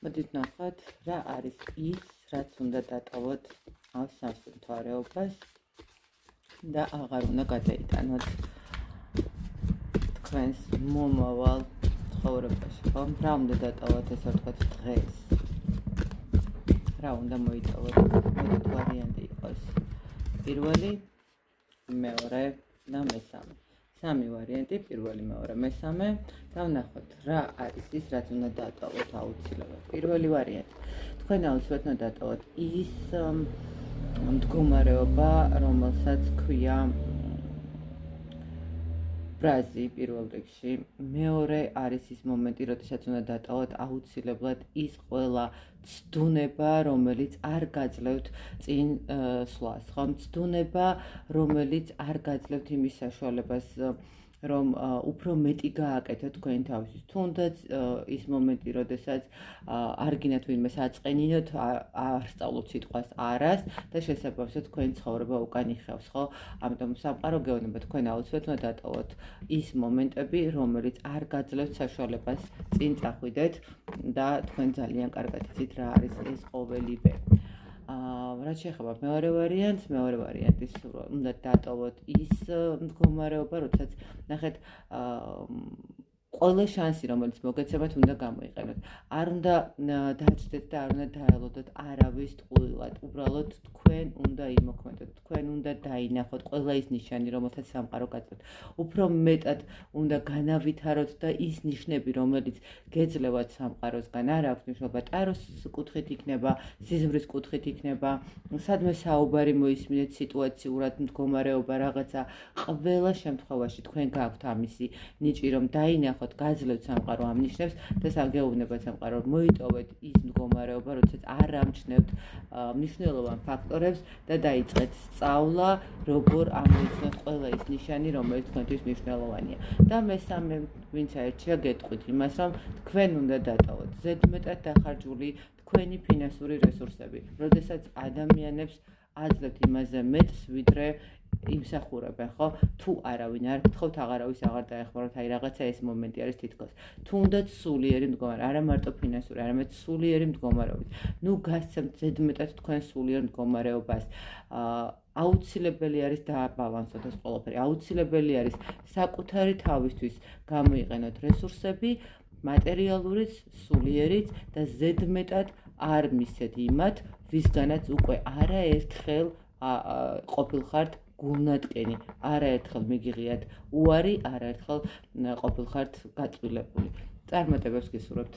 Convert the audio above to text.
მოდით ნახოთ, რა არის ის, რაც უნდა დატოვოთ ამ სამსუნთვარეობას და აღარ უნდა გადაიტანოთ თქვენს მომავალ ცხოვრებაში, ხო? რა უნდა დატოვოთ, ესე ვთქვათ, დღეს? რა უნდა მოიტოვოთ? მოდით ვარიანტი იყოს პირველი, მეორე და მესამე. სამი ვარიანტი, პირველი, მეორე, მესამე და ვნახოთ, რა არის ის, რაც უნდა დატოვოთ აუცილებლად. პირველი ვარიანტი. თქვენ აუცილებლად უნდა დატოვოთ ის მდგომარეობა, რომელსაც ქვია ბრაზი პირველ რიგში. მეორე არის ის მომენტი, როდესაც უნდა დატოვოთ აუცილებლად ის ყველა ცდუნება, რომელიც არ გაძლევთ წინ სვლას, ხო? ცდუნება, რომელიც არ გაძლევთ იმის საშუალებას, რომ უფრო მეტი გააკეთოთ თქვენი თავისთვის. თუნდაც ის მომენტი, როდესაც არ გინათ ვინმეს აწყენინოთ, არ სწავლოთ სიტყვას არას და შესაბამისად თქვენი ცხოვრება უკან იხევს, ხო? ამიტომ სამყარო გეუბნება, თქვენ აუცილებლად უნდა დატოვოთ ის მომენტები, რომელიც არ გაძლევთ საშუალებას წინ წახვიდეთ და თქვენ ძალიან კარგად იცით რა არის ეს ყოველივე. რაც შეეხება მეორე ვარიანტის უნდა დატოვოთ ის მდგომარეობა, როდესაც ნახეთ ყველა შანსი, რომელიც მოგეცემათ, უნდა გამოიყენოთ. არ უნდა დაჭდეთ და არ უნდა დაელოდოთ არავის ტყუილად. უბრალოდ თქვენ უნდა იმოქმედოთ, თქვენ უნდა დაინახოთ ყველა ის ნიშანი, რომელსაც სამყარო გაძლევთ. უფრო მეტად უნდა განავითაროთ და ის ნიშნები, რომელიც გეძლევათ სამყაროსგან, არ აქვს მნიშვნელობა. ტაროს კუთხით იქნება, სიზმრის კუთხით იქნება, სადმე საუბარი მოისმინეთ სიტუაციურად, მდგომარეობა რაღაცა. ყველა შემთხვევაში თქვენ გაქვთ ამისი ნიჭი, რომ დაინახოთ, გაძლევთ სამყარო ამ ნიშნებს და საგეუბნებათ სამყარო, მოიტოვეთ ის მდგომარეობა, როდესაც არ ამჩნევთ მნიშვნელოვან ფაქტორებს და დაიწყეთ სწავლა, როგორ ამოიცნოთ ყველა ის ნიშანი, რომელიც თქვენთვის მნიშვნელოვანია. და მესამე, ვინც აერჩია, გეტყვით იმას, რომ თქვენ უნდა დატოვოთ ზედმეტად დახარჯული თქვენი ფინანსური რესურსები, როდესაც ადამიანებს აძლევთ იმაზე მეტს, ვიდრე იმსახურებენ, ხო? თუ არავინ არ გთხოვთ, აღარავის აღარ დაეხმაროთ, აი რაღაცა ეს მომენტი არის თითქოს. თუნდაც სულიერი მდგომარეობა, არა მარტო ფინანსური, არამედ სულიერი მდგომარეობით. ნუ გასცემთ ზედმეტად თქვენ სულიერ მდგომარეობას. აუცილებელი არის დააბალანსოთ ეს ყველაფერი. აუცილებელი არის საკუთარი თავისთვის გამოიყენოთ რესურსები, მატერიალურიც, სულიერიც და ზედმეტად არ მისცეთ იმათ, ვისგანაც უკვე არაერთხელ ყოფილხართ გულნატკენი, არაერთხელ მიგიღიათ უარი, არაერთხელ ყოფილხართ გაწვილებული. წარმატებებს გისურვებთ.